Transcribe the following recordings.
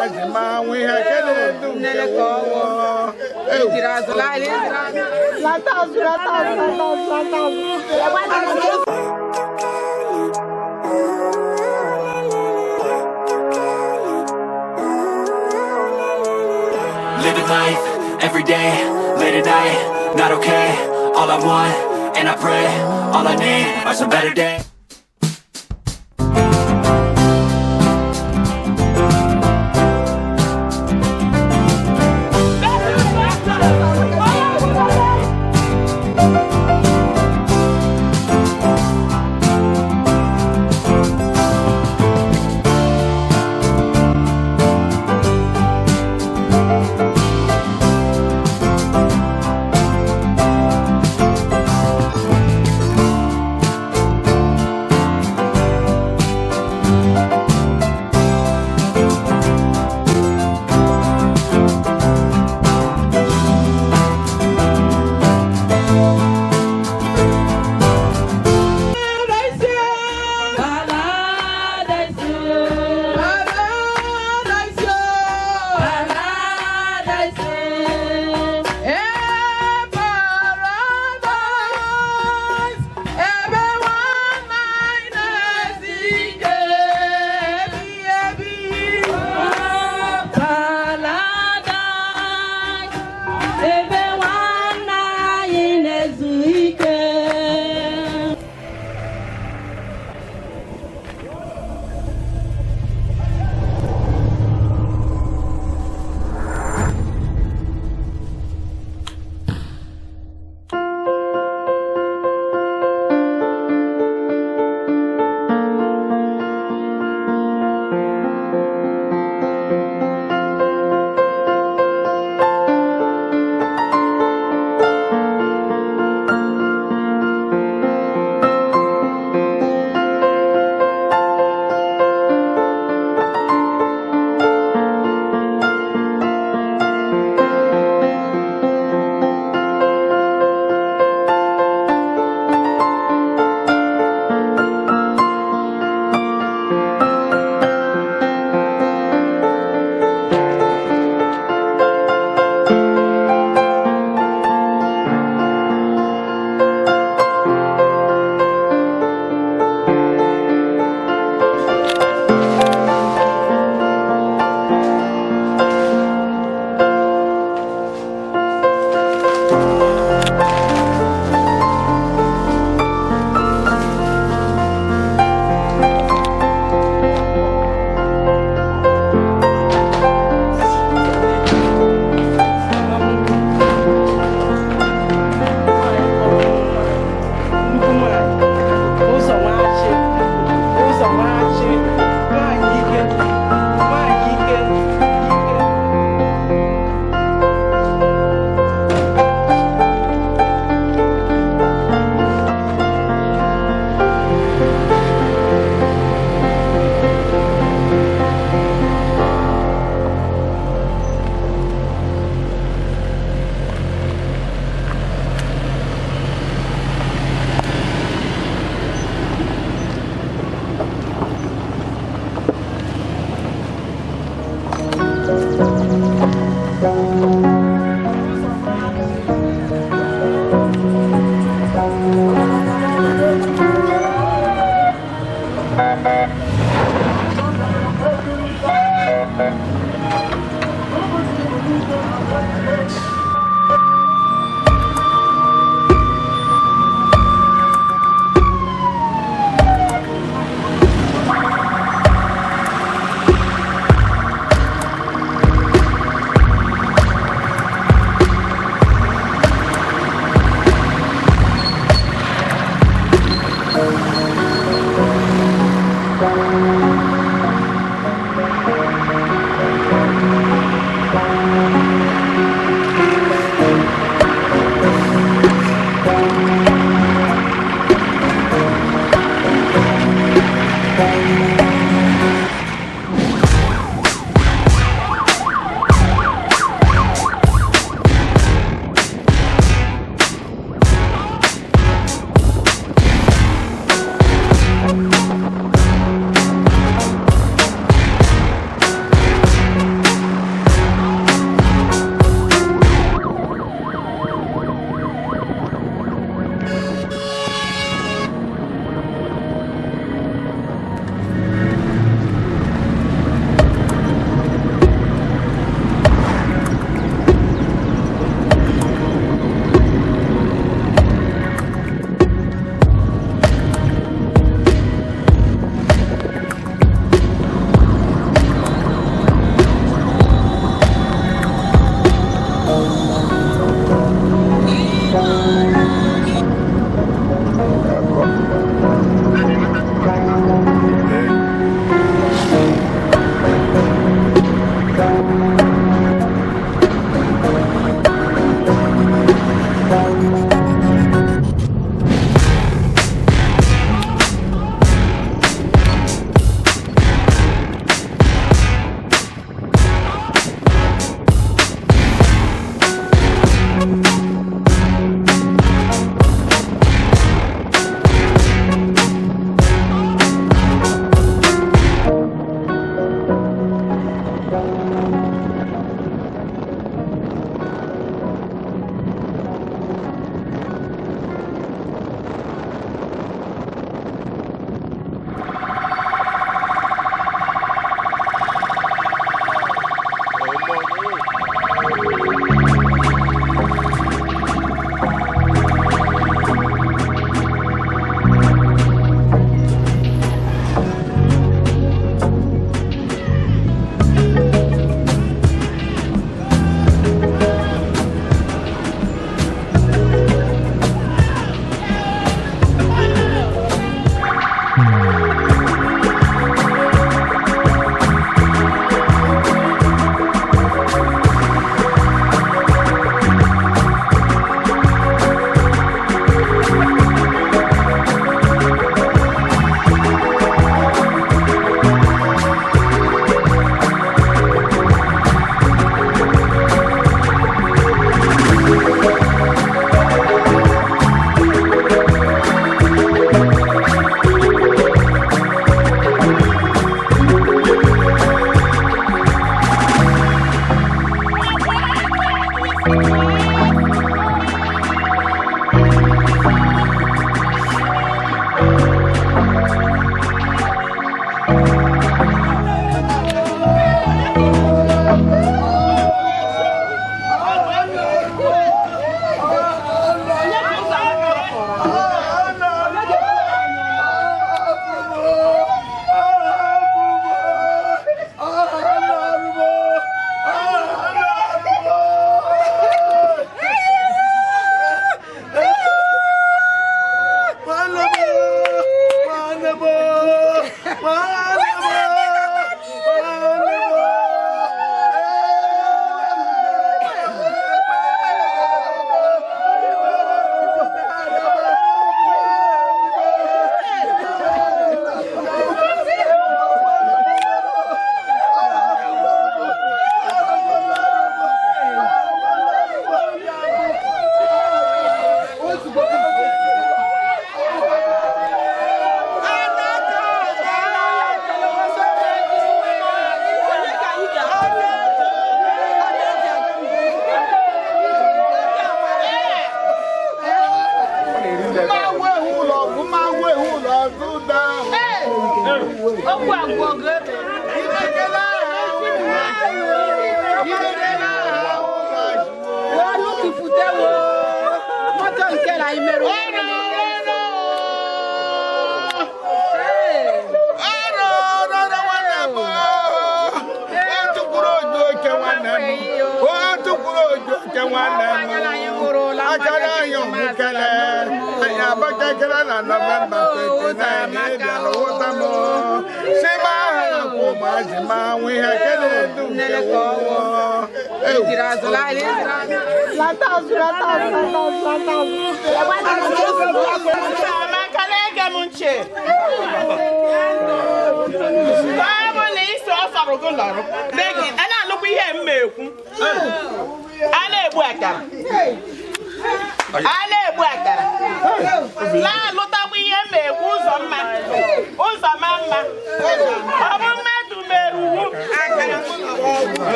Living life, every day, late at night, not okay. All I want, and I pray, all I need are some better days.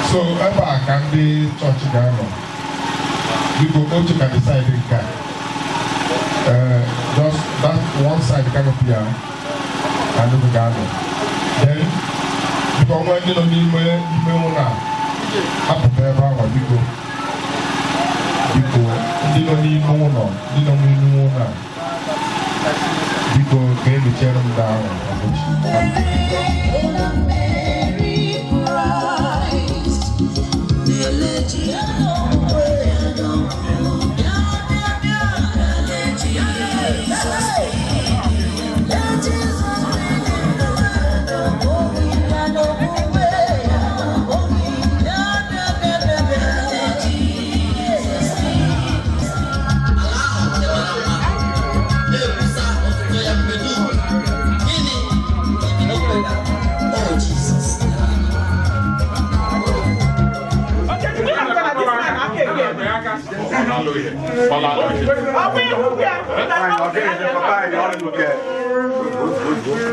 So, ever can the church go? You go to the side just that one side kind of here and the garden. Then, because when you don't need me, up there, you don't need more, you don't need more. Because they will tear them down.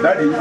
Daddy,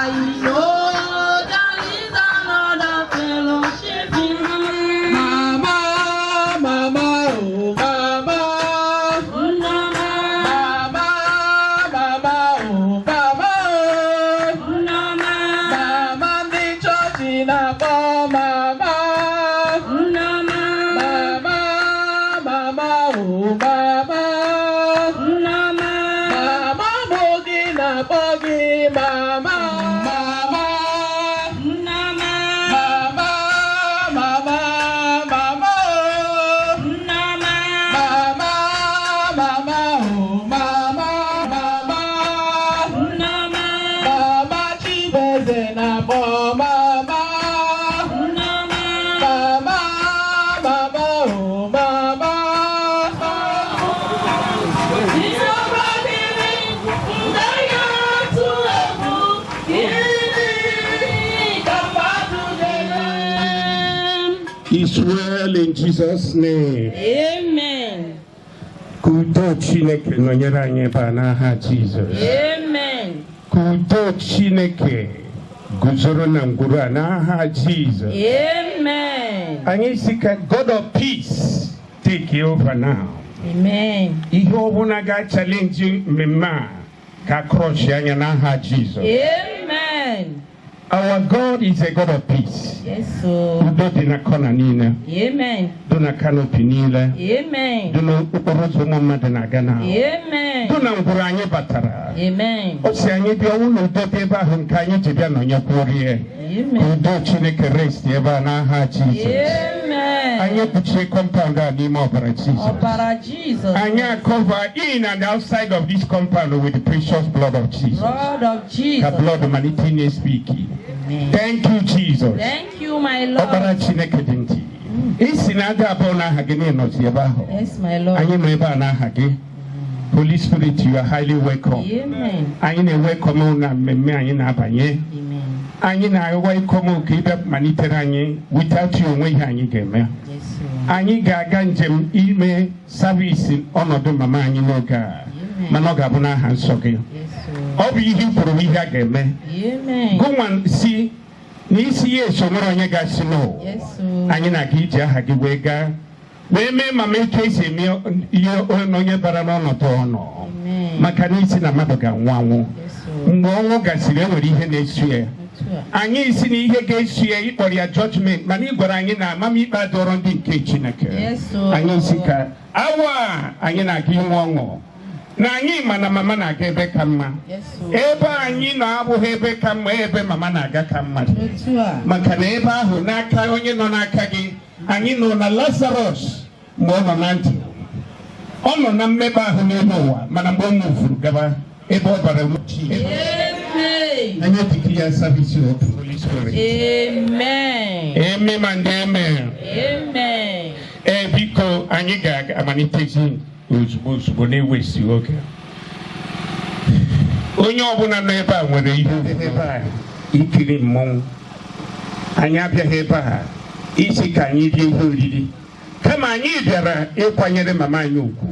I know Israel in Jesus' name. Amen. Kudo Chineke nonyere anyị ba n'aha Jesus. Amen. Kudo Chineke guzoro na ngwuru a n'aha Jesus. Amen. Anyị si ka God of peace take over now. Amen. Ihe ọbụla ga-challenge mmemme a ka crush anya n'aha Jesus. Amen. Our God is a God of peace. Yes, so. Udo dị na kọna niile. Amen. Do na canopy niile. Amen. Do na okporo ụzọ ụmụ mmadụ na-aga na. Amen. Do na ngwuru anyị batara. Amen. O si anyị bịa ụlọ udo dị ebe ahụ nke anyị ji bịa nọnyekwuorie. Amen. Udo Chineke rest ebe a n'aha Jesus. Amen. Anyị kpuchie compound a n'ime ọbara Jesus. Ọbara Jesus. Anyị cover in and outside of this compound with the precious blood of Jesus. Blood of Jesus. Ka blood malite na-speak. Amen. Thank you, Jesus. Thank you, my Lord. Ọbara Chineke dị ntị. Isi na ada abụọ n'aha gị na-enọzi ebe ahụ. Yes, my Lord. Anyị nọ ebe a n'aha gị. Holy Spirit, you are highly welcome. Amen. Anyị na-welcome na mmemme anyị na-abanye. Amen. Anyị na-welcome ka ịbịa malitere anyị without you onwe ihe anyị ga-eme. Yes, sir. Anyị ga-aga njem ime savisi ọnọdụ mama anyị n'oge a. Mana ọ ga-abụ n'aha nsọ gị. Yes, sir. Ọ bụ ihe kwuru ihe a ga-eme. Amen. Gụnwa si n'isi ya eso nwere onye ga-asị no. Yes, sir. Anyị na-aga iji aha gị wee gaa wee mee mama etu esi eme ihe onye bara n'ọnọdụ ọnọ maka n'isi na mmadụ ga-anwụ anwụ mgbe ọnwụ gasịrị enwere ihe na-esu ya anyị isi na ihe ga-esu ya ịkpọrọ ya judgment mana ị gwara anyị na amamikpe adọrọ ndị nke Chineke anyị isi ka awa anyị na-aga inwe ọṅụ na anyị ma na mama na-aga ebe ka mma ebe anyị na-abụghị ebe ka mma ebe mama na-aga ka mma maka na ebe ahụ n'aka onye nọ n'aka gị anyị nọ na Lazarus mgbe ọ nọ na ntị ọ nọ na mmebe ahụ n'elu ụwa mana mgbe ọ nwụfuru gaba ebe ọ bara uchi anyị etiki ya service of Holy Spirit. Amen. Amen and amen. Amen. Biko anyị ga-amalitezi ozugbo na-ewesi oge onye ọbụla nọ ebe a nwere ihe ebe a ikiri mmọnwụ anyị abịaghị ebe a isi ka anyị rie ihe oriri kama anyị bịara ịkwanyere mama anyị ugwu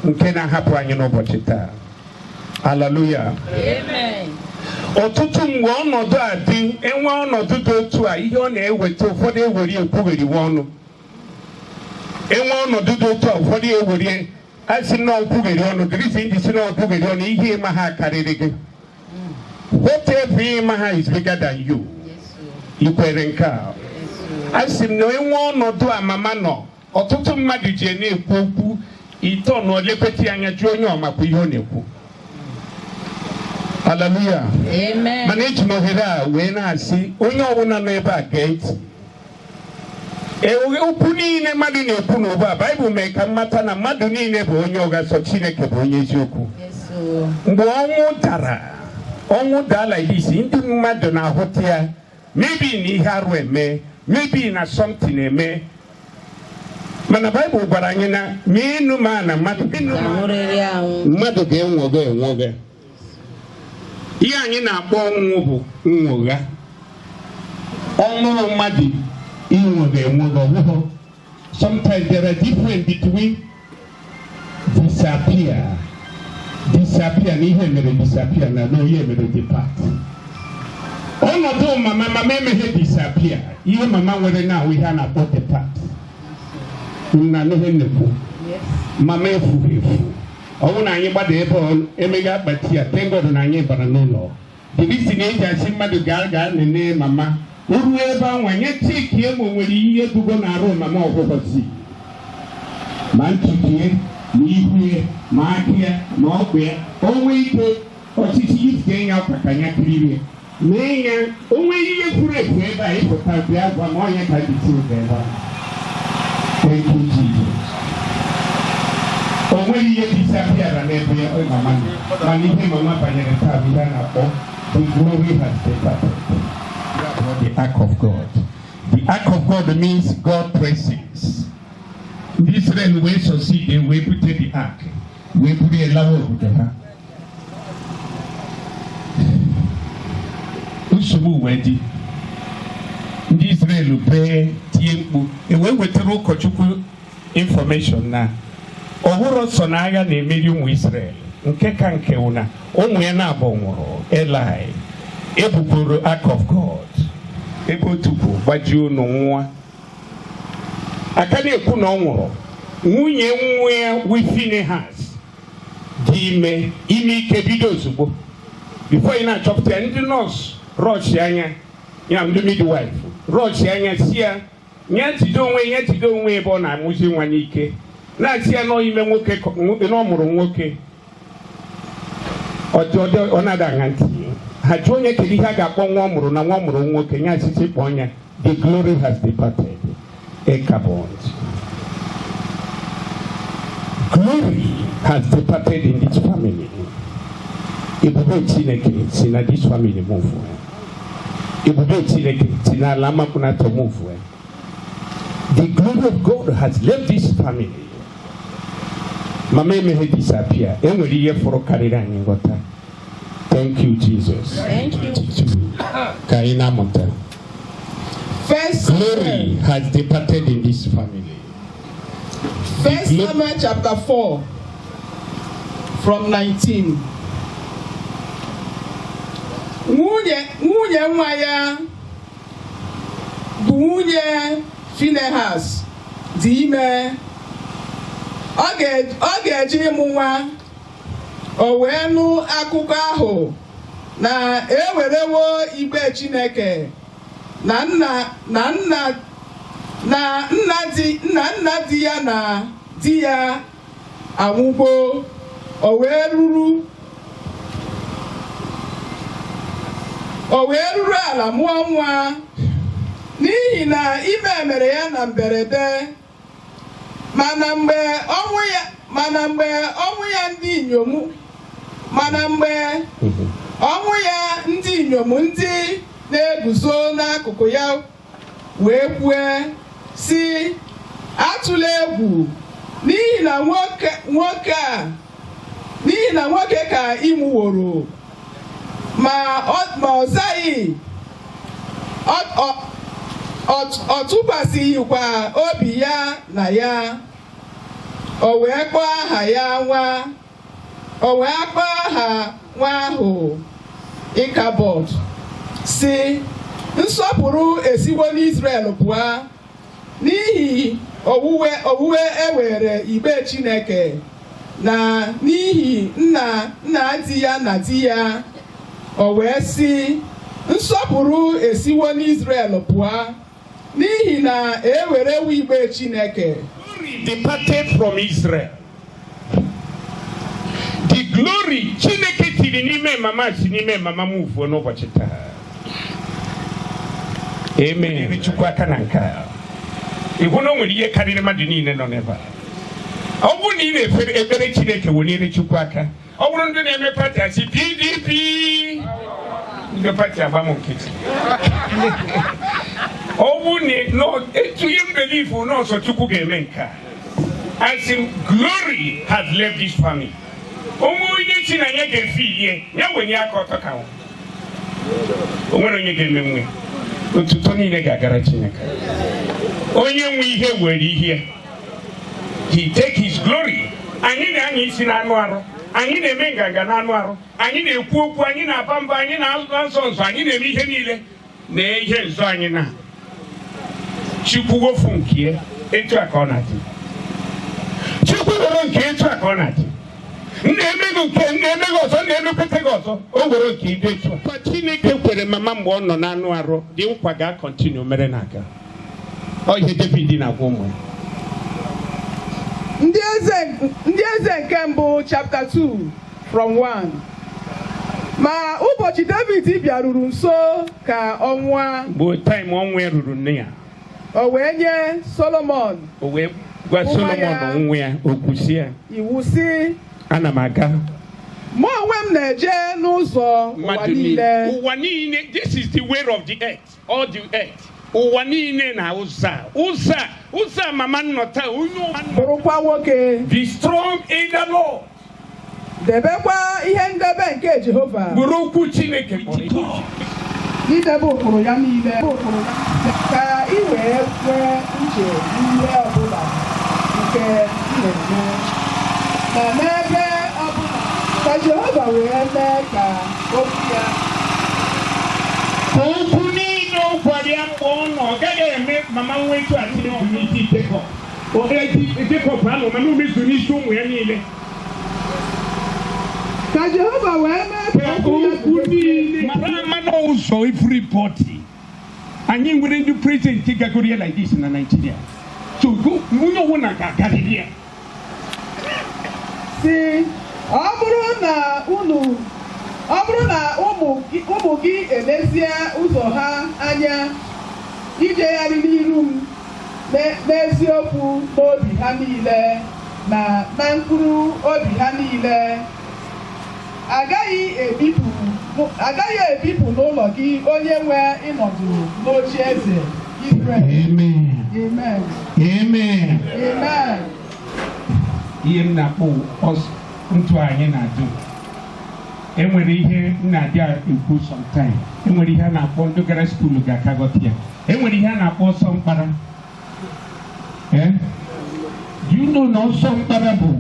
nke na-ahapụ anyị n'ụbọchị taa. Hallelujah. Amen. Ọtụtụ mgbe ọnọdụ a dị enwe ọnọdụ dị otu a ihe ọ na-eweta ụfọdụ ewere ekwugheriwe ọnụ enwe ọnọdụ dị otu a ụfọdụ ewere asị na ọkwugheri ọnụ dịrịsị ndị si na ọkwugheri ọnụ ihe ịma ha karịrị gị whatever ịma ha is bigger than you. Ikwere nke a asị m na enwe ọnọdụ a mama nọ ọtụtụ mmadụ ji na-ekwu okwu ito na olekwetị anya jụọ onye ọmakwa ihe ọ na-ekwu. Hallelujah. Amen. Mana eji m ohere a wee na-asị onye ọbụla nọ ebe a gee ntị okwu niile mmadụ na-ekwu n'ụba a Baịbụl mee ka mmata na mmadụ niile bụ onye ụgha sọ Chineke bụ onye eziokwu. Mgbe ọnwụ daa like this ndị mmadụ na-ahụta ya maybe na ihe arụ eme maybe na something eme mana Baịbụl gwara anyị na menu ma na mmadụ ga-enwoga ihe anyị na-akpọ ọnwụ bụ nwụgha ọnwụ mmadụ inwoga ọbụghị. Sometimes there are difference between disappear na ihe mere disappear na ihe mere depart. Ọnọdụ mama emeghe disappear ihe mama nwere na-ahụ ihe a na-akpọ depart na n'ihe nnekwu mama efughị efu ọnwụ na anyị gbada ebe emeghe akpati ya tengọdụ na anyị bara n'ụlọ dịrịsị na eji asị mmadụ gaa nene mama ruo ebe ahụ anyị cheki emo nwere ihe dugo na-arụ mama ọgwụgwọsi ma ntutu ya ma ihu ya ma aka ya ma ọkpụ ya o nwee ike ọchịchị ike ya kwakanya kiriri mee ya onwe ihe kwuru ekwu ebe a ịpụta bịa gwa ma onye ka dị ebe a. Thank you, Jesus. Onwe ihe disappear n'ebe mama nọ mana ihe mama banyere taa bụ ihe na-akpọ the glory has departed. The ark of God. The ark of God means God presence. Israel wee succeed and wee bute the ark. Wee buru elawa obodo ha. Nsogbu wee dị. Ndị Israel bee tie mkpu wee wetara ụkọchukwu information na ọhụrụ sọ na agha na-emeri ụmụ Israel nke ka nke ụna ụmụ ya na-abụ nwụrụ Eli ebupụrụ ark of God ebe otu bụ gbajuo n'nwa aka na-ekwu na ọ nwụrụ nwunye nwa ya Finehas dị ime ike bido ozugbo before ị na-achọpụta ndị nọọsụ rọchị anya ya ndị midwife rọchị anya si ya nye jide onwe ebe ọ na-amụzi nwa n'ike na-asị ya n'ime nwoke na ọ mụrụ nwoke ọ na-ada aṅa ntị ha jụọ onye kedu ihe a ga-akpọ nwa ọ mụrụ na nwa ọ mụrụ nwoke nye asịsị kpọọ ya the glory has departed. Ichabod. Glory has departed in this family. Ebube Chineke si na this family move. Ebube Chineke si na lama kuna to move. The glory of God has left this family. Mama may disappear. Enwere ihe fọrọ karịrị anyị nghọta. Thank you, Jesus. Thank you. Kaina Monta. First Glory has departed in this family. First Samuel chapter 4 from 19. Nwunye nwa ya bụ nwunye Finehas dị ime. Ọ ga-eji ịmụ nwa. O wee nụ akụkọ ahụ na ewerewo igbe Chineke na nna di ya na di ya anwụgo. O wee ruru ala mụọ nwa n'ihi na ime mere ya na mberede. Mana mgbe ọnwụ ya ndị inyom ndị na-eguzo n'akụkụ ya wee kwue si atụla egwu n'ihi na nwoke ka ịmụworo ma ọ zaghị ọ tụkwasịghịkwa obi ya na ya. O wee kpọọ aha nwa ahụ Ichabod si nsọpụrụ esiwo n'Israel pụọ n'ihi owuwe ewere igbe Chineke na n'ihi nna di ya na di ya. O wee si nsọpụrụ esiwo n'Israel pụọ n'ihi na ewerewo igbe Chineke. Departed from Israel. The glory Chineke tiri n'ime mama si n'ime mama move n'ụbọchị taa. Amen. Chukwu aka na nke a. Ịhụ na o nwere ihe karịrị mmadụ niile nọ n'ebe a. Ọ bụrụ na ị na-efere ekpere Chineke weliere Chukwu aka. Ọ bụrụ ndị na-eme pati asị PDP. Ndị pati agba m nkịtị. Ọ bụrụ na etu ihe mbelifu n'ọsọ Chukwu ga-eme nke a. As in glory has left this family. Onwe onye si na ya ga-efe ihe ya wenye aka ọtọ ka o nwere onye ga-eme nwe otuto niile ga-agara Chineke. Onye nwe ihe were ihe, he take his glory. Anyị na-anya isi na anụ arụ, anyị na-eme nganga na anụ arụ, anyị na-ekwu okwu, anyị na-aba mba, anyị na-azụ nsọ, anyị na-eme ihe niile na ihe nzọ anyị na Chukwu wofu nke etu aka ọ na-adị. Chukwu were nke etu aka ọ na-adị. Na-emego ọzọ na-emepụta gị ọzọ o were nke ide etu a. Chineke kwere mama mgbe ọ nọ n'anụ arụ dị nkwa ga-akọntinu mere na-aga. Ọ ihe David na-agwa ụmụ ya. Ndị eze nke mbụ chapter 2 from 1. ma ụbọchị David bịaruru nso ka ọnwa Bo time onwe ruru nne ya. o wee nye Solomon O wee gwa Solomon onwe ya okwusi ya. iwu sị Ana m aga. mụ onwe m na-eje n'ụzọ ụwa niile. Ụwa niile, this is the way of the earth, all the earth. Ụwa niile na ụza mama nnọta onye bụrụkwa nwoke. Be strong in the Lord. Debekwa ihe ndebe nke Jehova. Bụrụ okwu Chineke idebe ụkpụrụ ya niile ka ị wee nwee uche n'ihe ọbụla nke na-eme na n'ebe ọbụla ka Jehova wee mee ka okwu ya okwu niile ọ gwara ya mgbe ọ nọ ọ gaghị eme mama nwetu atịrị ọmụmụ Jekọb Jekọb anọ mana o mezuru isi ụmụ ya niile ka Jehova wee mee ka okwu niile mara ama n'ụzọ everybody anyị nwere ndị prezidenti gagoro ya like this na Nigeria so onye ọbụla ga-agarịrị ya si ọ bụrụ na ụmụ gị elezie ụzọ ha anya ijegharị n'iru m n'eziokwu n'obi ha niile na mkpụrụ obi ha niile agaghị ebipụ n'ụlọ gị onye nwe ịnọdụ n'oche eze Israel. Amen. Amen. Amen. Amen. Ihe m na-akpọ ntụ anyị na-adụ enwere ihe na-adị ekwu sometime enwere ihe a na-akpọ ndị gara skuulu ga-akagọta ya enwere ihe a na-akpọ ọsọ mkpara do you know na ọsọ mkpara bụ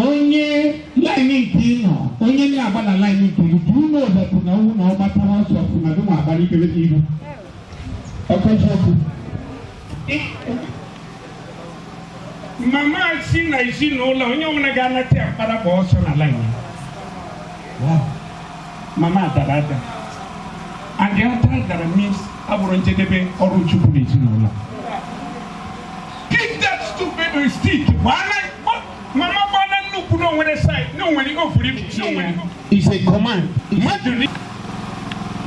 onye line nke ịnọ onye na-agba na line nke ilu do you know that na ọnwụ na ọ gbatara ọsọ na dị nwa agbara ikebe n'ihu ọkọchọkụ mama si na ezinụlọ onye ọbụla ga-anata ya mkpara bụ ọsọ na line mama dara ada and the other dara means abụrụ njedebe ọrụ Chukwu n'ezinụlọ keep that stupid stick mama gbana nnukwu na onwere side na onwere ofuri is a command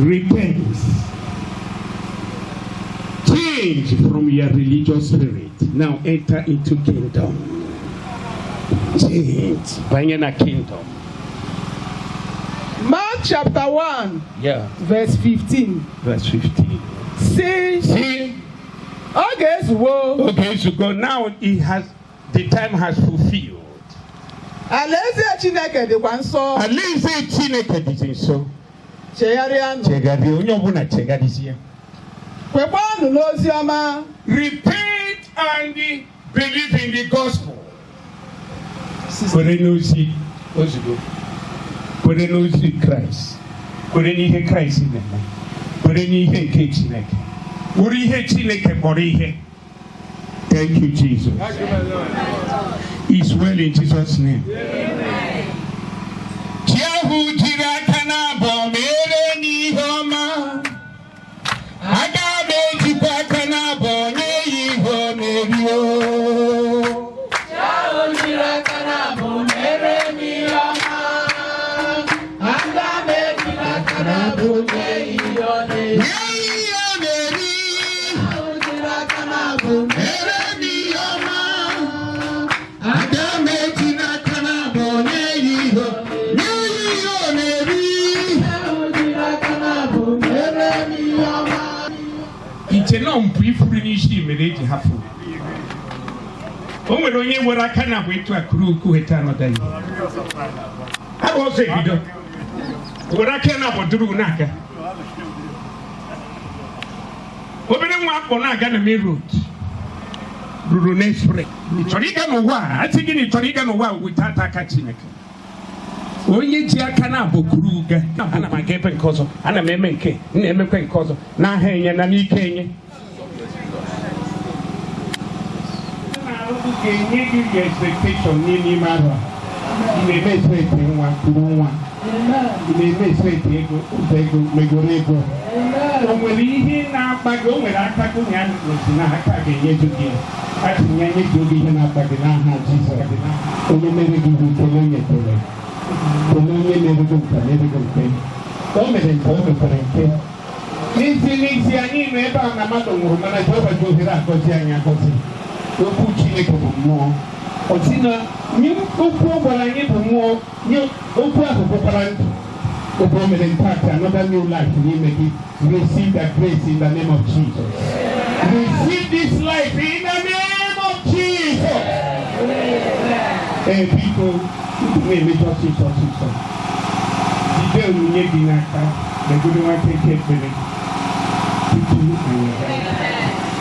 repent change from your religious spirit now enter into kingdom change banye na kingdom. Mark chapter 1 verse 15. Verse 15. See, okay, so go now. The time has fulfilled. Alaeze Chineke dịkwa nsọ. Alaeze Chineke dị nsọ. Chegharịanụ. Chegharị onye ọbụla chegharịzie. Kwekwanụ n'ozi ọma. Repent and believe in the gospel. Kwere n'ozi ozugbo. Kwere n'ozi Kraịst. Kwere n'ihe Kraịst na-eme. Kwere n'ihe nke Chineke. Kwere ihe Chineke kpọrọ ihe. Thank you, Jesus. It's well in Jesus' name. Jehu jira kana bo mere ni homa. Aga beji kwa kana bo ne yiho merio. Jehu jira kana bo mere ni homa. Aga beji kwa kana bo ne yiho merio. Jehu jira kana bo mere ni homa. Mpụ ifuru n'isi mere eji hafụ o nwere onye were aka na bụ etu akụrụ ukwu heta anọda ihe ha bụ ọzọ ebido were aka na bụ duru n'aka obere nwa akpọ na-aga na main road ruru n'espre ị chọrọ ịga n'ụwa a asị gị na ị chọrọ ịga n'ụwa a weta aka Chineke onye ji aka na-abụ kuru uga ana m aga ebe nke ọzọ ana m eme nke na-emekwa nke ọzọ n'aha enye na n'ike enye ga-enye gị expectation n'ime ahụ a ị na-eme esreti nwa kuru nwa ị na-eme esreti ego megoro ego o nwere ihe na-akpa gị o nwere aka gị ụnya gosi na aka ga-enyeju gị atụnye nye gị oge ihe na-akpa gị n'aha Jizọs onye mere gị bụ ekele nyetore onye na-erugo nka na-erugo nke ka o mere nke o mekwara nke n'isi anyị nọ ebe a na mmadụ nwụrụ mana Jehova ji ohere agọzi anyị agọzi okwu Chineke bụ mmụọ ọ sị na nye okwu ọ gwara anyị bụ mmụọ nye okwu ahụ bụkwara ndụ okwu o mere impact another new life n'ime gị receive that grace in the name of Jesus receive this life in the name of Jesus people na-eme ọsịsọ jide onyinye gị n'aka megide nwata eke ekpere tutu anyị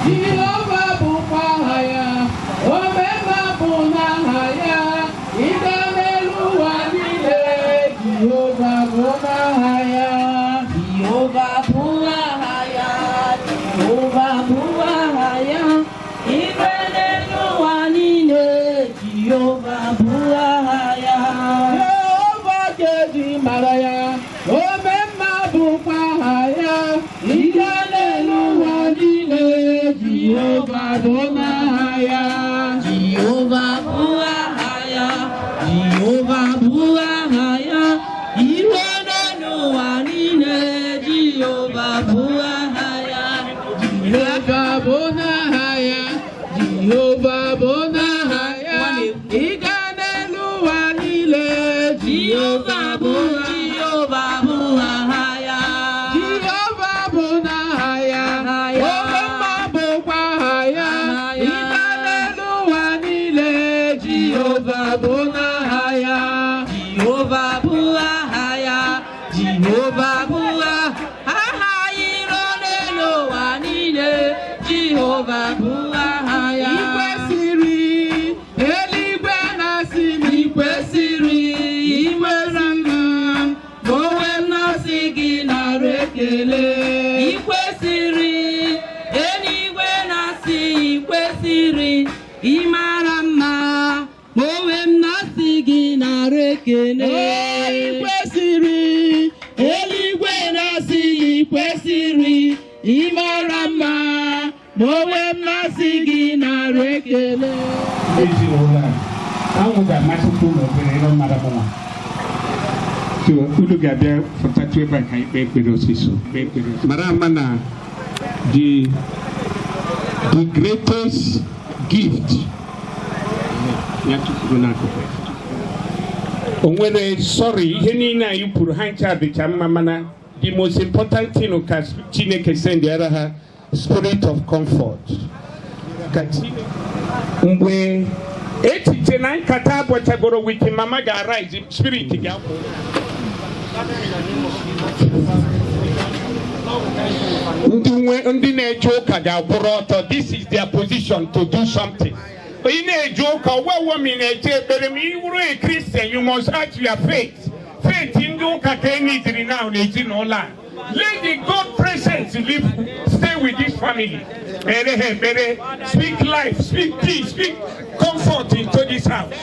Jehova bụkwa aha ya, omemma bụ n'aha ya, ịga n'elu ụwa niile. Jehova bụ n'aha ya, Jehova bụ aha ya, Jehova bụ aha ya, igwe n'elu ụwa niile. Jehova bụ aha ya, Jehova ga-eji mara ya, omemma bụkwa aha ya, ịga n'elu ụwa niile. Jehova bụ n'aha ya, Jehova bụ aha ya, Jehova bụ aha ya, igwe n'elu ụwa niile. Jehova bụ aha ya, Jehova bụ n'aha ya, Jehova bụ n'aha ya, ịga n'elu ụwa niile. Jehova bụ Jehova bụ aha ya, Jehova bụ n'aha ya, omemma bụkwa aha ya, ịga n'elu ụwa niile. Jehova bụ n'aha ya, Jehova bụ aha ya, Jehova bụ aha iro n'elu ụwa niile. Jehova bụ aha ya, ikwesịrị eluigwe na-asị m ikwesịrị inwere mma ma onwe m na-asị gị nara ekele. Ikwesịrị eluigwe na-asị ikwesịrị ịmara mma ma onwe m na-asị gị nara ekele. ikwesịrị eluigwe na-asị ikwesịrị ịmara mma ma onwe m na-asị gị nara ekele. ezinụlọ a ahụ ga-amasịkwa ụlọ obere ịrụ mara mma so unu ga-abịa fọtatụ ebe a ka anyị kpee ekpere osisi mara ama na the greatest gift ya tụpụrụ n'akụkụ o nwere sorry ihe niile anyị kwuru ha ncha dịcha mma mana the most important thing ka Chineke sendịara ha spirit of comfort ka Chineke mgbe echiche na nkata abọchagoro wiki mama ga-arise spirit ga-akwụ ndị na-eje ụka ga-akwụrụ ọtọ this is their position to do something onye na-eje ụka ọgwụgwọ na-eje ekpere ma ị bụrụ a Christian you must act your faith ndị ụka ka enidiri now n'ezinụlọ a let the God presence stay with this family. Speak life, speak peace, speak comfort into this house.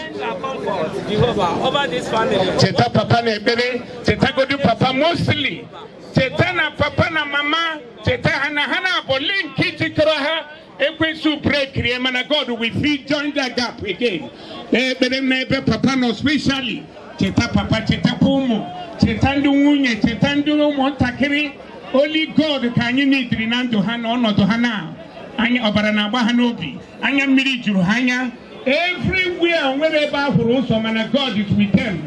Jehovah, over this family. Cheta papa na ebere, cheta godu papa mostly. Cheta na papa na mama, cheta hana bolin kitikro ha. Ekwensu break mana God will feed join that gap again. Ebere na ebe papa no especially. Cheta papa, cheta pomo, cheta ndu nwunye, cheta ndu ụmụntakịrị. Only God ka anyị need na ndụ ha na ọnọdụ ha na. Anya ọbara na-agba ha n'obi. Anya mmiri juru ha anya. Everywhere wherever ahụrụ ụzọ mana God is with them.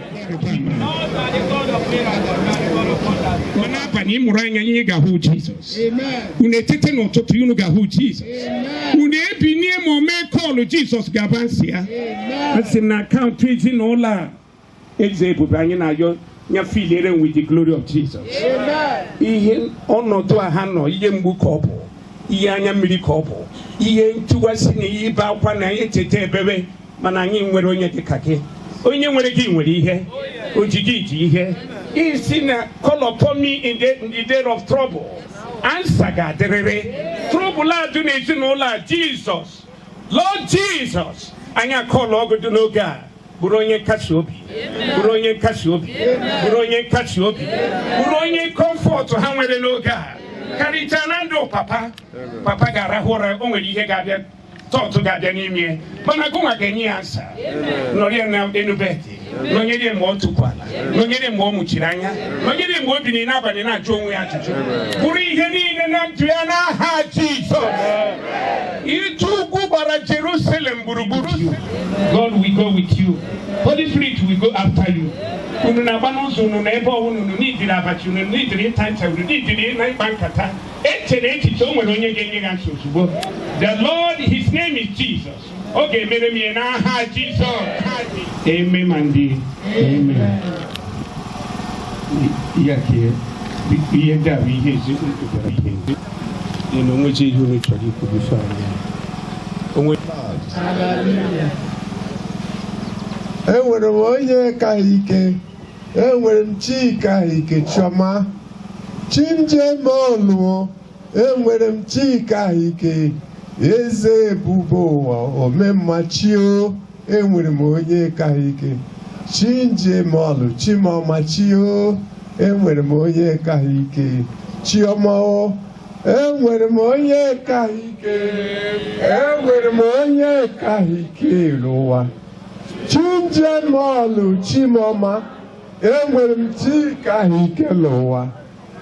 Mana abalị ịmụrụ anya ihe ga-ahụ Jesus. Unu etete n'ụtụtụ unu ga-ahụ Jesus. Unu ebinie ma o mee kọlụ Jesus ga-aba nsị ya. Asị na akaụntụ ezinụlọ a eze ebube anyị na-ayọ nyafilere with the glory of Jesus. Ihe ọnọdụ a ha nọ ihe mgbu ka ọ bụ. Ihe anya mmiri ka ọ bụ ihe ntụwasị na ihe ibe akwa na anyị cheta ebebe mana anyị nwere onye dịka gị onye nwere gị nwere ihe ojiji ji ihe isi na call upon me in the day of trouble answer ga-adịrịrị trouble adụ n'ezinụlọ a Jesus Lord Jesus anyị akọlụ ọgụdụ n'oge a bụrụ onye nkasi obi bụrụ onye nkasi obi bụrụ onye nkasi obi bụrụ onye comfort ha nwere n'oge a karịcha na ndụ papa ga-arahụ ụra o nwere ihe ga-abịa tọtụ ga-abịa n'ime mana gụnwa ga-enye ya nsa nọrịa na enubedi nonyere mgbe ọ tụkwala nonyere mgbe ọ mụchiri anya nonyere mgbe o biri n'abalị na-ajụ onwe ya ajụjụ bụrụ ihe niile na ndụ ya n'aha Jizọs. Ịtụ ugwu gbara Jerusalem gburugburu. God will go with you. Holy Spirit will go after you. Unu na-agba n'ụzọ unu na ebe ọwụna unu n'idiri abacha unu n'idiri ịta ncha unu n'idiri ịkpa nkata echere echiche o nwere onye ga-enye ya nso ozugbo. The Lord, his name is Jesus. Ọ ga-emere m ihe n'aha Jizọs. Amen and amen. Ya ka ihe ndị a bụ ihe eziokwu pụtara ihe ndị na onwechi ihe unu chọrọ ikwu bifo anyị. Enwere m onye ka ike, enwere m Chika ike Chioma, Chinjemolu, enwere m Chika ike, eze ebube ụwa omemmachio, enwere m onye ka ike, Chinjemolu, Chimoma chio, enwere m onye ka ike, Chioma o, enwere m onye ka ike, enwere m onye ka ike n'ụwa. Chinjemolu Chimoma, enwere m Chika ike n'ụwa,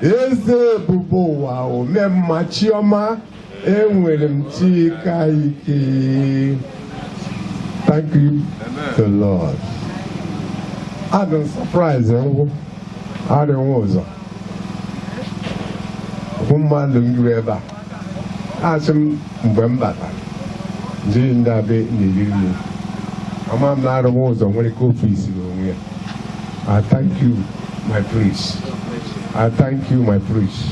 eze ebube ụwa omemma Chioma, enwere m Chika ike. Thank you, the Lord. I'm surprised. I don't know. Mmadụ ngiri ebe a asị m mgbe m batara jiri ndị abe na-eriri ama m na-arụ m ụzọ nwere ka ofe isi onwe ya. I thank you my priest. I thank you my priest.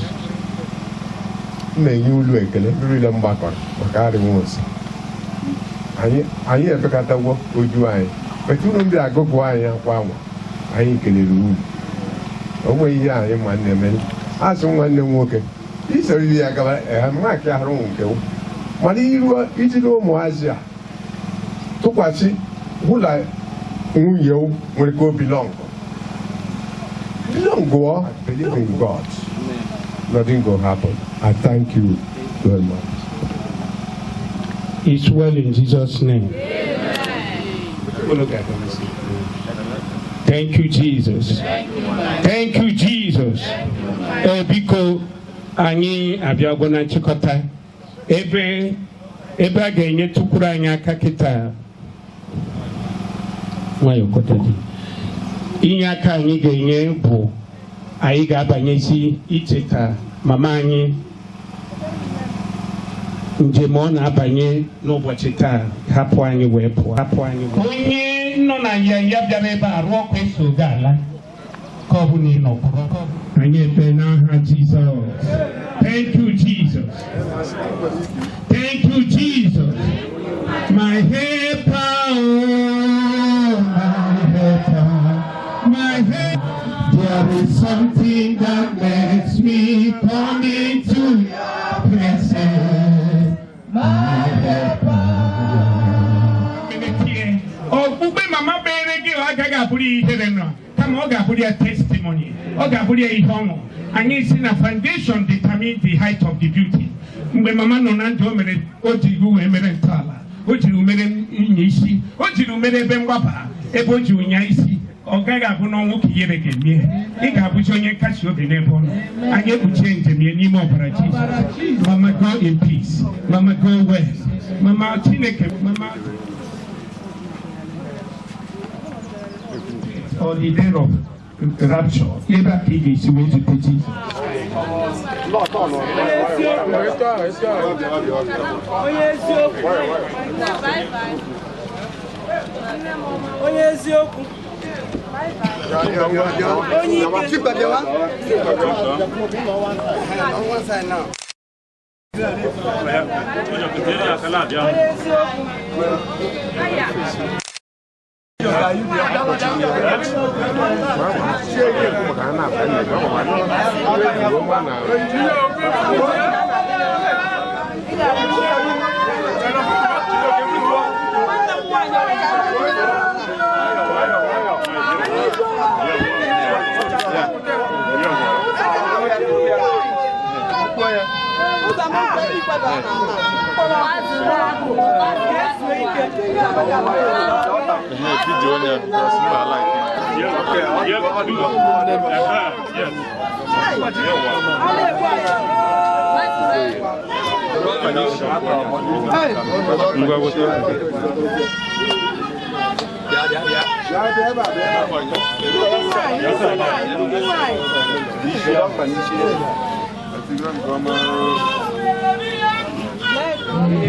M na-enye ulu ekele mmiri mgbakọ maka arị m ụzọ anyị efekọtagwo oju anyị etu unu ndị agụgụ anyị akwa anwa anyị kelere unu o nweghị ihe anyị ma na-eme asị nwanne m nwoke isoro iri ya gaba maka ahụ nke mana ijiri ụmụazị a tụkwasị hụla nwunye nwere ka o belong go believe in God. Nothing will happen. I thank you very much. It's well in Jesus' name. Thank you, Jesus. Thank you, Jesus. Biko anyị abịago na nchịkọta ebe a ga-enye tukwuru anyị aka kịta nwayọkọtadị inye aka anyị ga-enye bụ anyị ga-abanyezi icheta mama anyị njem ọ na-abanye n'ụbọchị taa hapụ anyị wee pụọ onye nọ na ya bịara ebe a rụọ ọkụ eso ga-ala ka ọ bụ na ị nọkwụrụ anyị ekpe n'aha Jizọs. Thank you, Jesus. Thank you, Jesus. My helper, my helper. There is something that makes me come into your presence. My helper. Ube mama beregi agaga buri ihereno. Come oga buri a testimony. Oga buri a ihongo. And it's in a foundation determine the height of the beauty. Mgbe mama no na ndo mere ojiru emere ntala. Ojiru mere nyishi. Ojiru mere ebe mgbapa. Ebe ojiru nya isi. Ogaga bụ na nwoke yere ga-emie. Ị ga-abụzi onye nkasi obi n'ebe ọ nọ. Anyị ekpuchie njem ya n'ime ọbara Jizọs. Mama go in peace. Mama go well. Mama Chineke. Mama on the day of rapture. Ebe a ka ị ga-esi wee zute Jizọs. Onye eziokwu. Onye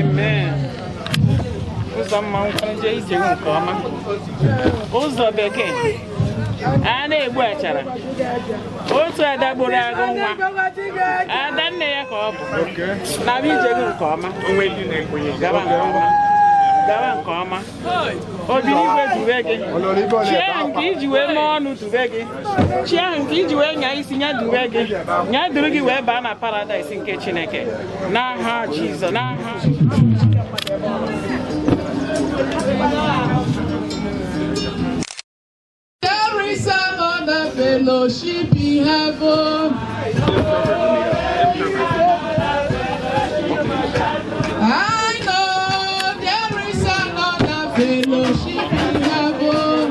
Amen. Ụzọ bekee a na-egbu achara otu ada gburu agụ nwa ada nne ya ka ọ bụ na ije gị nke ọma gaba nke ọma obi n'igwe dube gị chi ahụ nke iji wee mee ọnụ dube gị chi ahụ nke iji wee nya isi nya dube gị nya duru gị wee baa na paradaịs nke Chineke n'aha Jizọs n'aha There is another fellowship in heaven. I know there is another fellowship in heaven.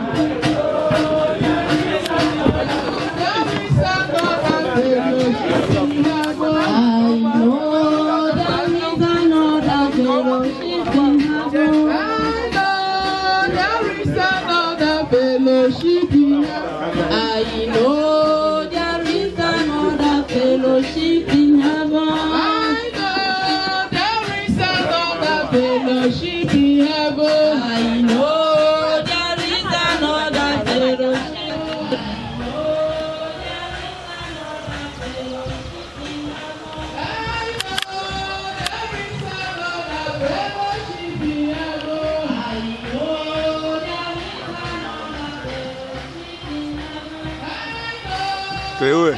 There is another fellowship in heaven. I know there is another fellowship in heaven. Fellowship in heaven. I know there is another fellowship in heaven. I know there is another fellowship in heaven. I know there is another fellowship. Creo.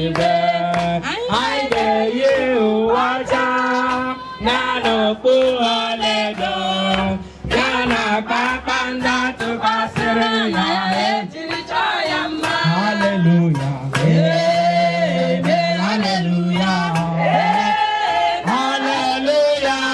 I I dare you watch out. Nano Pualedo. Yana Papanda to Passerina. Hallelujah. Amen. Hallelujah. Hallelujah.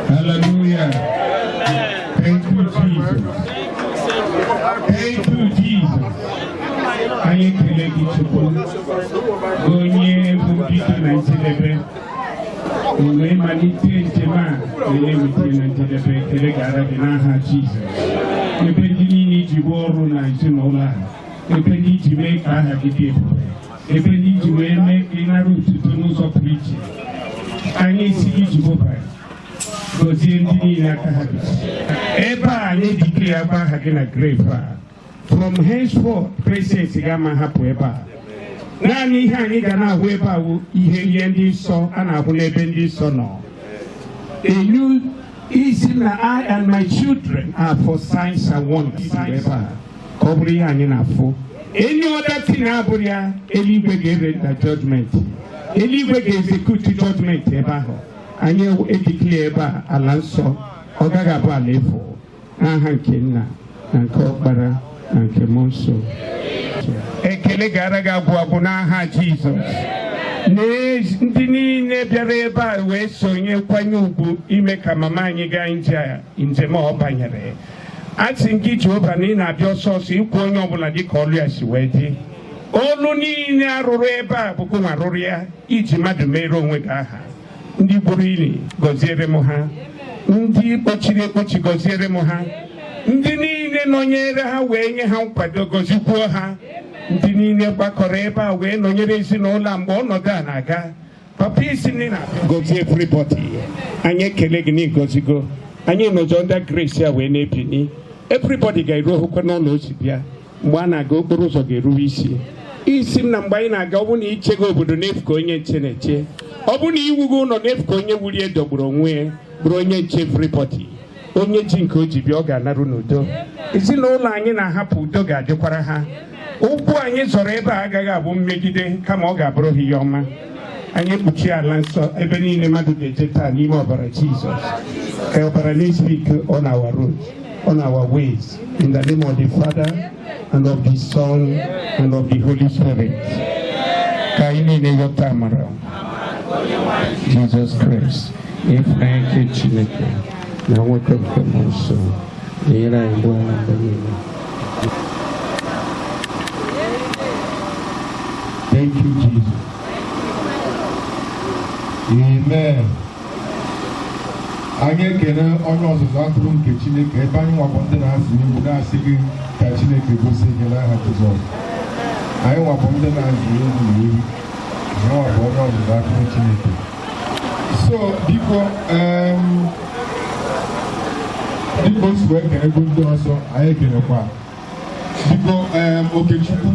Hallelujah. Thank you, Jesus. Thank you, Jesus. I onye bukiti na njedebe uwe malite njema onye wete na njedebe ekele gara gị n'aha Jizọs ebe ndị niile ji bụ ọrụ na ezinụlọ a ebe n'iji mee ka aha gị dị ebube, ebe n'iji wee mee ka ị nara otuto n'ụzọ pụrụ iche. Anyị si gị Jehova gọzie ndị niile aka ha dị. Ebe a anyị dike ya gba aha gị na grave a. From henceforth, presence ga-ama hapụ ebe a. Naanị ihe anyị ga na-ahụ ebe a bụ ihe ndị nsọ a na-ahụ n'ebe ndị nsọ nọ. Elu isi na I and my children are for signs and wonders ebe a ka ọ bụrụ ihe anyị na-afụ. Any other thing abụrụ ya, eluigwe ga-erenda judgment. Eluigwe ga-execute judgment ebe ahụ. Anyị edikle ebe a ala nsọ, ọ gaghị abụ ala efu. N'aha nke Nna na nke Ọkpara na nke Mmụọ Nsọ. Ekele gara gị agwụ n'aha Jizọs. Ndị niile bịara ebe a wee sonye nkwanye ugwu ime ka mama anyị gaa njem ọ banyere. Asị gị Jehova na ị na-abịa ọsọ ọsọ ikwu onye ọbụla dị ka ọlụ ya si wee dị. Olu niile arụrụ ebe a bụkwa nwa arụrụ ya iji mmadụ mere onwe gị aha. Ndị gburu ili gọziere m ha, ndị kpochiri ekpochi gọziere m ha, ndị niile nọnyere ha wee nye ha nkwado gọzikwuo ha, ndị niile gbakọrọ ebe a wee nọnyere ezinụlọ a mgbe ọnọdụ a na-aga. Papa isi nne na-gọzie everybody. Anyị ekele gị n'ịgọzigo. Anyị nọjọ ndị grace ya wee na-ebini. Everybody ga-eru ohukwe n'ụlọ ozi bịa. Mgbe a na-aga okporo ụzọ ga-eruwe isi m na mgbe anyị na-aga ọ bụ na ichego obodo n'efu ka onye nche na-eche, ọ bụ na iwugo ụlọ n'efu ka onye wuri edogburu onwe ya bụrụ onye nche everybody. Onye ji nke o ji bịa ọ ga-anarụ n'udo. Ezinụlọ anyị na-ahapụ udo ga-adịkwara ha. Ụkwụ anyị zọrọ ebe a agaghị abụ mmegide kama ọ ga-abụrụ ha ihe ọma. Anyị ekpuchi ala nsọ ebe niile mmadụ ga-eje taa n'ime ọbara Jizọs. Ka ọbara na-esi ike on our road, on our ways, in the name of the Father and of the Son and of the Holy Spirit. Ka anyị niile yọta amara Jesus Christ, ịfụnanya Chineke na nweta nke Mmụọ Nsọ nyere anyị mgbe ọma mgbe niile. Thank you, Jesus. Amen. Anyị ekele onye ọzụzụ atụrụ nke Chineke ebe anyị nwakọ ndị na-azụ iwu na-asị gị ka Chineke gosi gị n'aha Jizọs. Anyị nwakọ ndị na-azụ iwu na iwu na ọ bụ onye ọzụzụ atụrụ Chineke. So biko dịka o si wee kelego ndị ọzọ anyị ekelekwa. Biko Okechukwu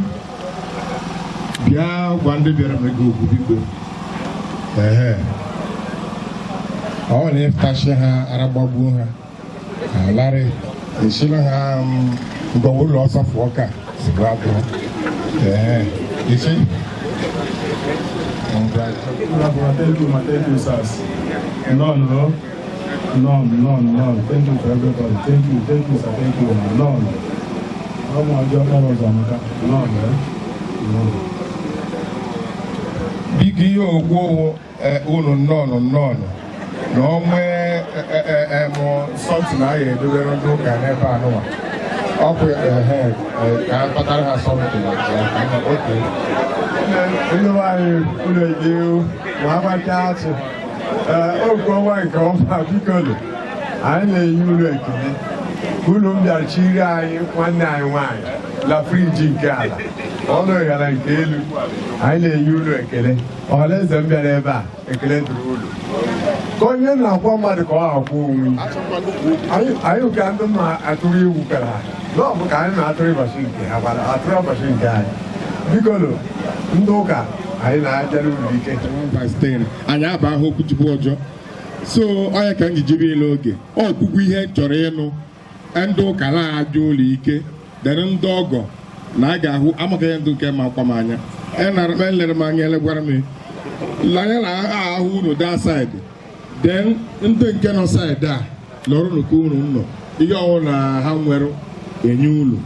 bịa gwa ndị bịara mego okwu biko. Ọ na-eftashi ha aragbagbuo ha alarị esila ha ngọwa ụlọ ọsọ fụọ ka sigara abụọ isi. Thank you, sirs. No. Thank you for everybody. Thank you, sir. Thank you. No. Biko ihe ogwo unu nnọọ na onwe sọntị na ahịa edobere ndị ụka n'ebe anụwa ọkụ ka kpatara ha sọntị na oke onye nwanyị ụlọ ego ma agbacha atụ oge ọnwa nke ọma bikolo anyị na-enye ụlọ ekele ụlọ m bịara chiri anyị nwanne anyị nwaanyị la friji nke ala ọnụ ghara nke elu anyị na-enye ụlọ ekele ọhaneze m bịara ebe a ekele dịrị ụlọ ka onye na-akwa mmadụ ka ọ akwụ onwe anyị ka ndị mma atụrụ iwu kara ha n'ọbụ ka anyị na-atụrụ ụbọchị nke ha gwara atụrụ ụbọchị nke anyị bikolo ndị ụka anyị na-ajara ụlọ ike anyị aba ahụ okwuchukwu ọjọọ so onye ka m ji jiri ele oge ọkwụkwụ ihe chọrọ ịnụ ndị ụka na-ajụ ụlọ ike dere ndị ọgọ na a ga-ahụ amaghị ndụ nke ma akwa m anya elere m anya elegwara m anya na ahụ unu daa saịdị den ndị nke nọ saịdị a lọrụ n'ụka unu nọ ihe ọwụ na ha nwere enye ụlọ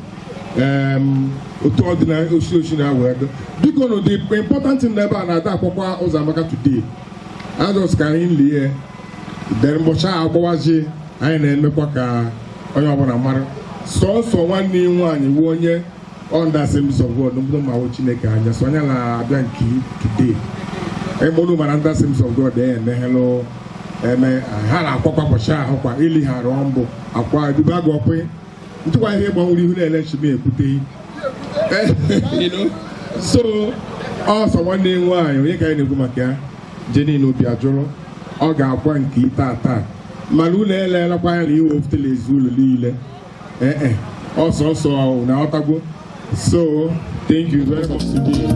otu ọdịna osi na wee do biko no the important thing n'ebe a na-ada akwụkwọ Uzoamaka today azọs ka anyị lie den mbọcha agbawazi anyị na-emekwa ka onye ọbụla mara sọsọ nwanne nwaanyị wu onye under Assemblies of God n'obodo mmanwụ Chineke anya so onye na-abịa nke today emonu mara under Assemblies of God emeghelụ eme ha na-akwakwa bọcha ahụ kwa ili ha rụọ mbụ akwa ebibe agụ ọkwe ntụkwa ihe gbanwere ihu na-ele nchime ekwuteghị You know, so also one day why you can go maka Jenny no be ajoro ọ ga-akwa nke ita malu lele la kwa li o ftele zulu lile also na otago. So thank you very much today.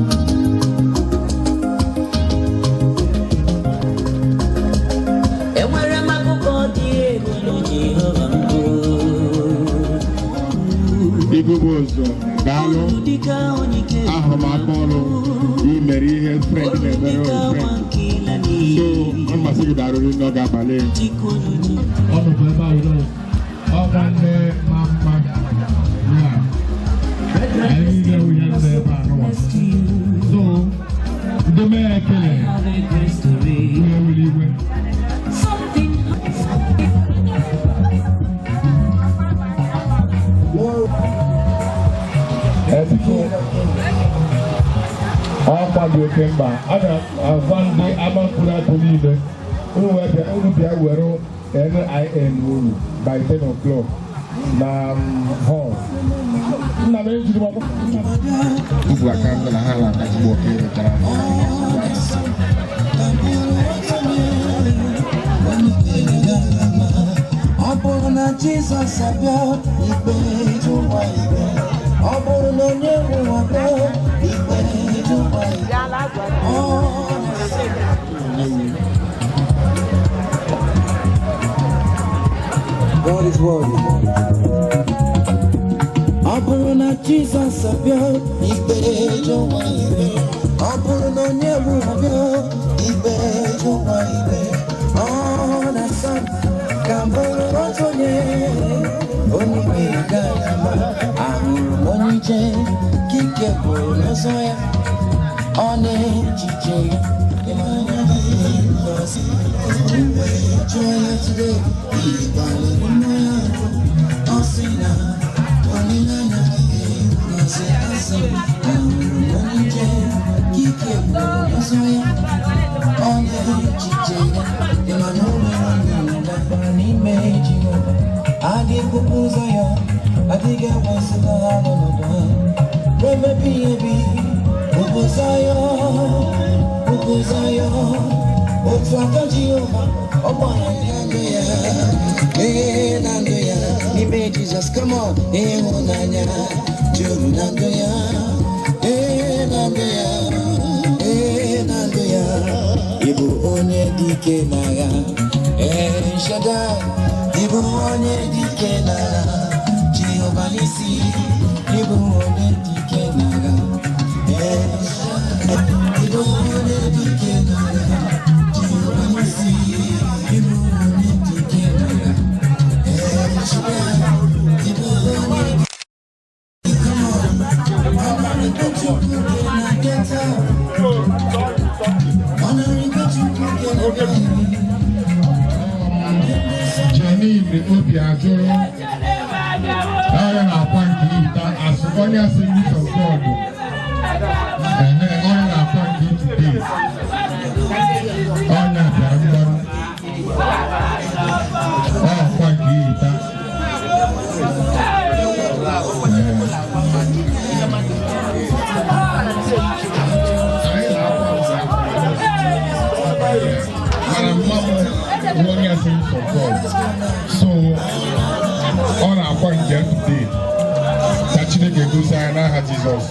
Ibubozo Galo Ahomapolo Imeri his friend never friend. So on must you daru no gabale. On the Bible. Obande mama. Yeah. I know we have the power. So the man killing. Where will you win? Ọkwago kemba ana avande amakura tonibe uwebe urubia wero NIN uru by 10 o'clock na hall na meji di baba ubu akanda na hala ka tibo ke tara Ọbụna Jesus abịa ikpe jụwa ikpe ọbụna onye nwe abịa ikpe jụwa ikpe God is worthy. Ọbụna Jesus abịa ikpe jụwa ikpe ọbụna onye nwe abịa ikpe jụwa ikpe na san Kamboro rotonye, oni megayama, amuru onije, kike bono soya, one chiche, joy today, ibale moya, osina, onina, nase asa, amuru onije, kike bono soya, one chiche, I get the blues on you. I think I was in the heart of the Remember, baby, Uzoamaka, Jesus, come on, Ibu onye dike naga, Shaddai. Ibu onye dike naga, Jehovah Nisi. Ibu onye dike naga, Ibu onye dike naga, Jehovah Nisi. Ibu onye dike naga, Shaddai. Ibu onye come on, I'm get you cooking and get out. Jenny, obi ajoro. Aya na kwanki ita asukonya Assembly of God. Aya na kwanki today. Aya biamba. Kwanki ita. So, all our point here today, touching the good sign of Jesus.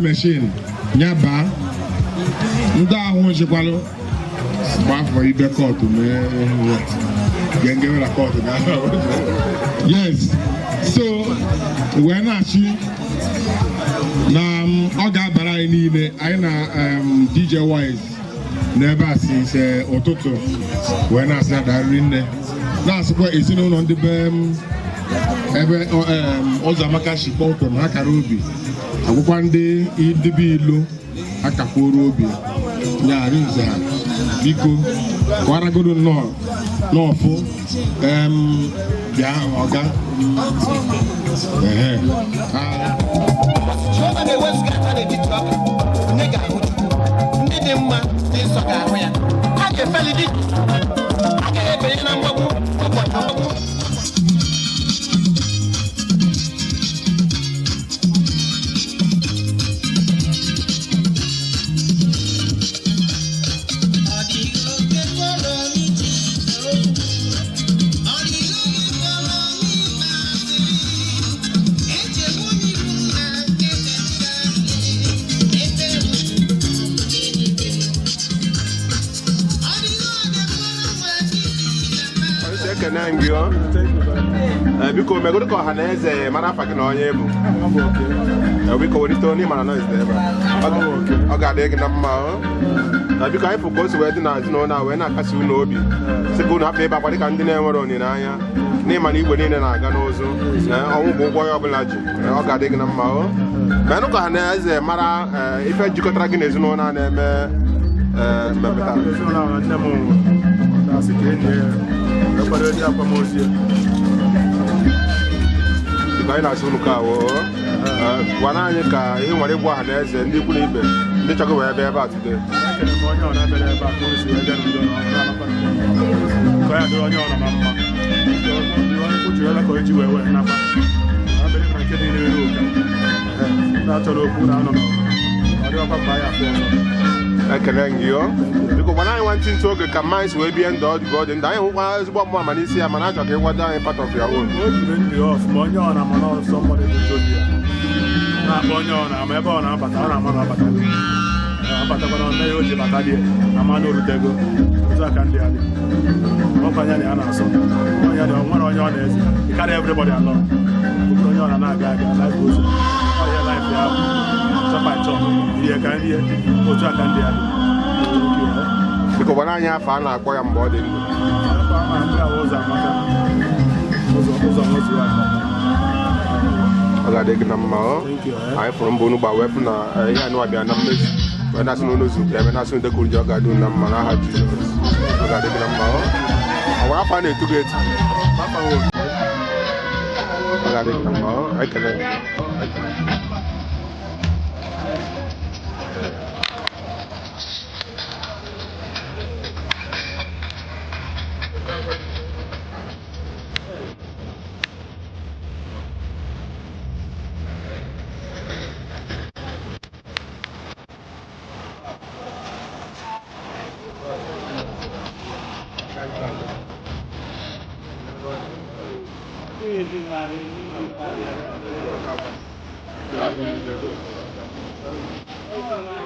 Machine, Nyaba, Nda Honjipalo, for you the court to me. Yes, so when I see now, Oga Baraini, I know DJ Wise never since Ototo when I said I na-asịkwa ezinụlọ ndị be ebe Uzoamaka si kpọmkwem ha kara obi agwụkwa ndị be ilo akakwuru obi nyarị nze ha biko kwaragodo nnọọ n'ọfụ bịa ọga ndị dị mma dị nsọ ga-ahụ ya a ga-efeli dị a ga-ebanye na mgbagbu ụbọchị ọgwụ biko megoro ka ọha na eze mara afa gị na onye bụ biko welite onye mara na ebe ọ ga-adị gị na mma biko anyị fụ ka o si wee dị na ezinụlọ a wee na-akasi unu obi sị ka unu hapụ ịba akwa dịka ndị na-enwere olileanya n'ịma na igwe niile na-aga n'ụzụ ọnwụ bụ ụgwọ ya ọbụla ji ọ ga-adị gị na mma menụ ka ọha na eze mara ife jikọtara gị na ezinụlọ a na-eme mmemme taa dịka anyị na-asị unu ka gwana anyị ka ị nwere ịgwa ọha na eze ndị ikwu na ibe ndị chọrọ wee ebe a today ekele gị biko gwana anyị nwantị ntụ oge ka mmanya si wee bie ndụ ọdụ ọdị ndị anyị hụkwa ezigbo mmụọ ma n'isi ya mana achọ ka ịgwado anyị part of your own na-akpọ onye ọ na-ama ebe ọ na-abata ọ na-ama na ọbata abatakwana ọnụ ya o ji bata dị ama na orutego otu aka ndị adị ọkwanye na ya na-asọ onye dị nwere onye ọ na-ezi ịkarị everybody alọ onye ọ na-aga aga life goes ọhịa life ya chọpa chọ rie ka nrie otu aka ndị adị biko gwana anyị afọ a na-akpọ ya mgbe ọ dị ndụ ọ ga-adị gị na mma anyị fụrụ mbụ n'ugba wepụ na ihe anụ abịa na mmezu wee na-asị n'ụlọ ozu ya eme na-asị ndekọrọ ji ọ ga-adị na mma n'aha Jizọs ọ ga-adị gị na mma ọ nwere afọ a na-etu gị etu ọ ga-adị gị na mma ekele Thank you.